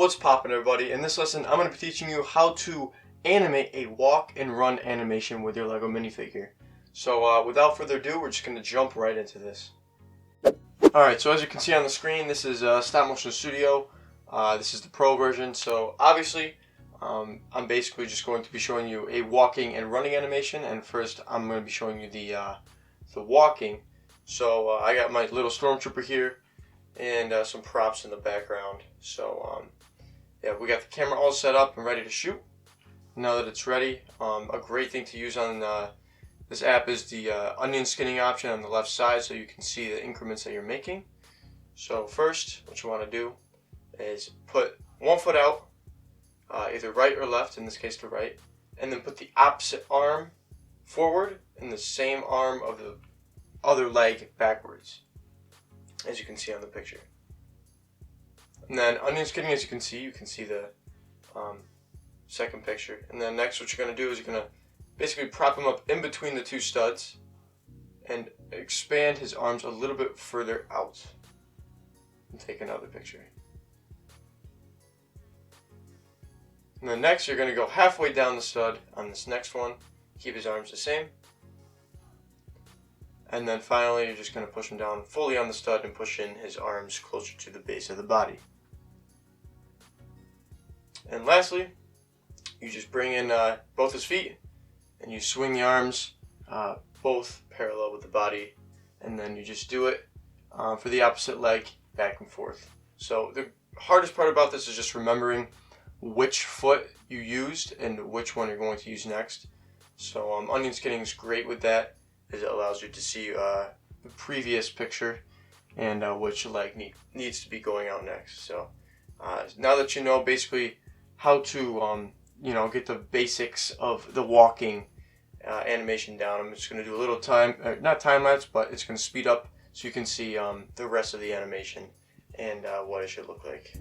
What's poppin', everybody? In this lesson I'm going to be teaching you how to animate a walk and run animation with your Lego minifigure. So without further ado, we're just going to jump right into this. Alright, so as you can see on the screen, this is Stop Motion Studio. This is the Pro version. So obviously I'm basically just going to be showing you a walking and running animation, and first I'm going to be showing you the walking. So I got my little stormtrooper here and some props in the background. So yeah, we got the camera all set up and ready to shoot. Now that it's ready, a great thing to use on this app is the onion skinning option on the left side, so you can see the increments that you're making. So first, what you want to do is put one foot out, either right or left, in this case the right, and then put the opposite arm forward and the same arm of the other leg backwards, as you can see on the picture. And then onion skinning, as you can see the second picture. And then next what you're going to do is you're going to basically prop him up in between the two studs and expand his arms a little bit further out. And take another picture. And then next you're going to go halfway down the stud on this next one, keep his arms the same. And then finally you're just going to push him down fully on the stud and push in his arms closer to the base of the body. And lastly, you just bring in both his feet and you swing the arms both parallel with the body, and then you just do it for the opposite leg back and forth. So the hardest part about this is just remembering which foot you used and which one you're going to use next. So onion skinning is great with that, as it allows you to see the previous picture and which leg needs to be going out next. So now that you know basically how to get the basics of the walking animation down, I'm just going to do a little not time lapse, but it's going to speed up so you can see the rest of the animation and what it should look like.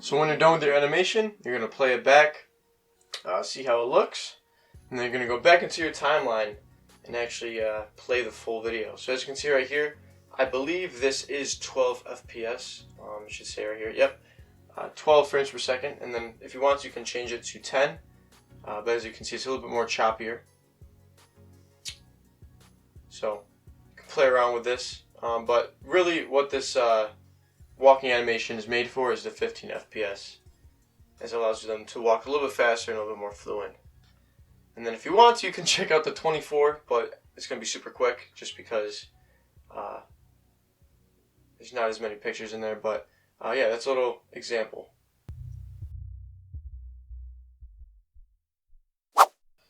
So when you're done with your animation, you're going to play it back, see how it looks, and then you're going to go back into your timeline and actually play the full video. So as you can see right here, I believe this is 12 FPS, it should say right here, yep, 12 frames per second, and then if you want you can change it to 10, but as you can see it's a little bit more choppier. So you can play around with this, but really what this walking animation is made for is the 15 FPS, as it allows them to walk a little bit faster and a little bit more fluent. And then if you want to, you can check out the 24, but it's going to be super quick just because there's not as many pictures in there. But yeah, that's a little example.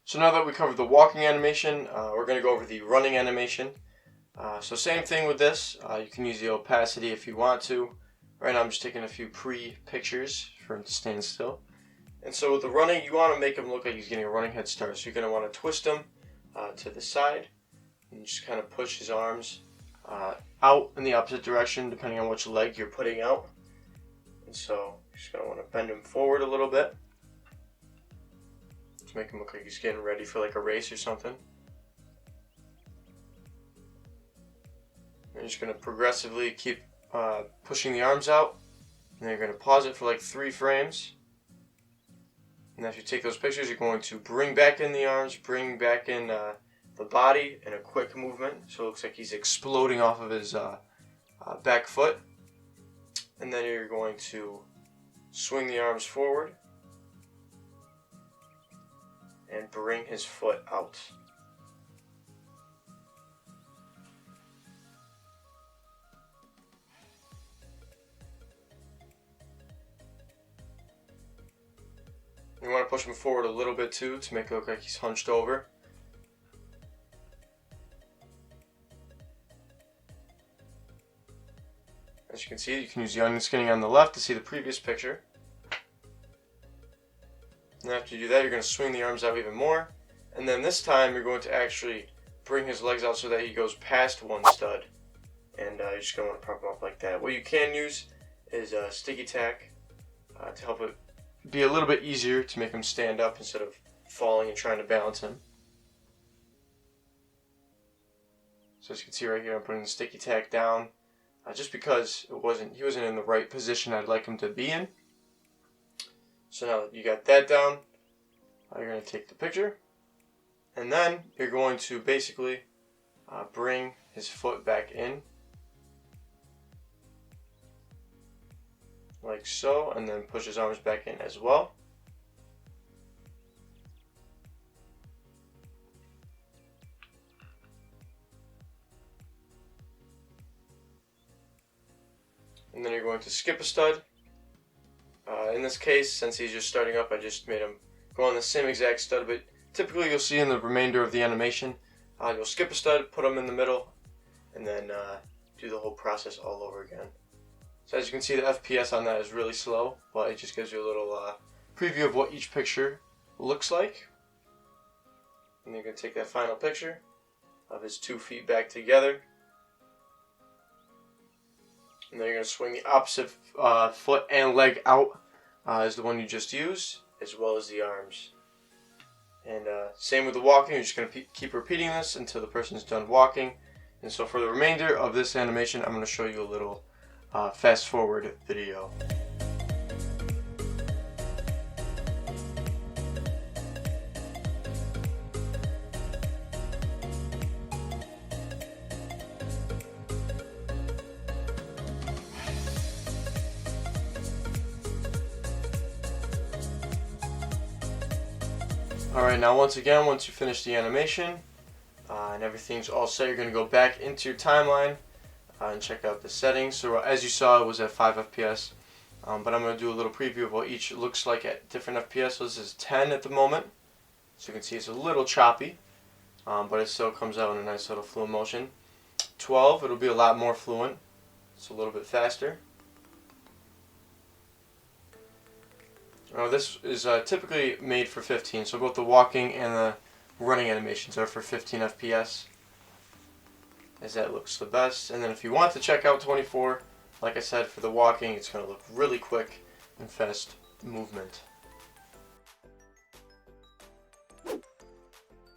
So now that we covered the walking animation, we're going to go over the running animation. So same thing with this, you can use the opacity if you want to. Right now I'm just taking a few pre-pictures for him to stand still. And so with the running, you want to make him look like he's getting a running head start. So you're going to want to twist him to the side and just kind of push his arms out in the opposite direction depending on which leg you're putting out. And so you're just going to want to bend him forward a little bit to make him look like he's getting ready for like a race or something. You're just going to progressively keep pushing the arms out, and then you're going to pause it for like 3 frames. And as you take those pictures, you're going to bring back in the arms, bring back in the body in a quick movement, so it looks like he's exploding off of his back foot. And then you're going to swing the arms forward and bring his foot out. You want to push him forward a little bit too to make it look like he's hunched over. As you can see, you can use the onion skinning on the left to see the previous picture. And after you do that, you're going to swing the arms out even more. And then this time you're going to actually bring his legs out so that he goes past one stud. And you're just going to want to prop him up like that. What you can use is sticky tack to help it be a little bit easier to make him stand up instead of falling and trying to balance him. So as you can see right here, I'm putting the sticky tack down just because he wasn't in the right position I'd like him to be in. So now that you got that down, you're going to take the picture, and then you're going to basically bring his foot back in, like so, and then push his arms back in as well. And then you're going to skip a stud. In this case, since he's just starting up, I just made him go on the same exact stud, but typically you'll see in the remainder of the animation, you'll skip a stud, put him in the middle, and then do the whole process all over again. So as you can see, the FPS on that is really slow, but it just gives you a little preview of what each picture looks like. And you're going to take that final picture of his 2 feet back together. And then you're going to swing the opposite foot and leg out as the one you just used, as well as the arms. And same with the walking, you're just going to keep repeating this until the person's done walking. And so for the remainder of this animation, I'm going to show you a little fast forward video. Alright, now once you finish the animation and everything's all set, you're going to go back into your timeline and check out the settings. So as you saw, it was at 5 FPS, but I'm going to do a little preview of what each looks like at different FPS. So this is 10 at the moment, so you can see it's a little choppy, but it still comes out in a nice little fluent motion. 12, it'll be a lot more fluent, it's a little bit faster. This is typically made for 15, so both the walking and the running animations are for 15 FPS, as that looks the best. And then if you want to check out 24, like I said, for the walking, it's going to look really quick and fast movement.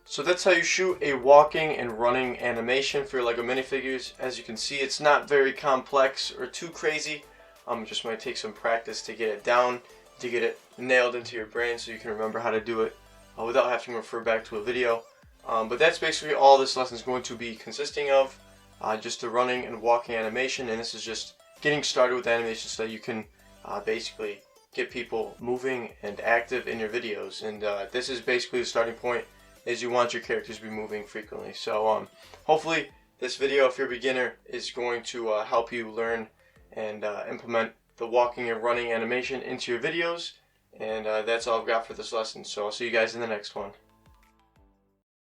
So that's how you shoot a walking and running animation for your LEGO minifigures. As you can see, it's not very complex or too crazy. It just might take some practice to get it down, to get it nailed into your brain so you can remember how to do it without having to refer back to a video. But that's basically all this lesson is going to be consisting of, just the running and walking animation, and this is just getting started with animation so that you can basically get people moving and active in your videos. And this is basically the starting point, is you want your characters to be moving frequently. So hopefully this video, if you're a beginner, is going to help you learn and implement the walking and running animation into your videos. And that's all I've got for this lesson, so I'll see you guys in the next one.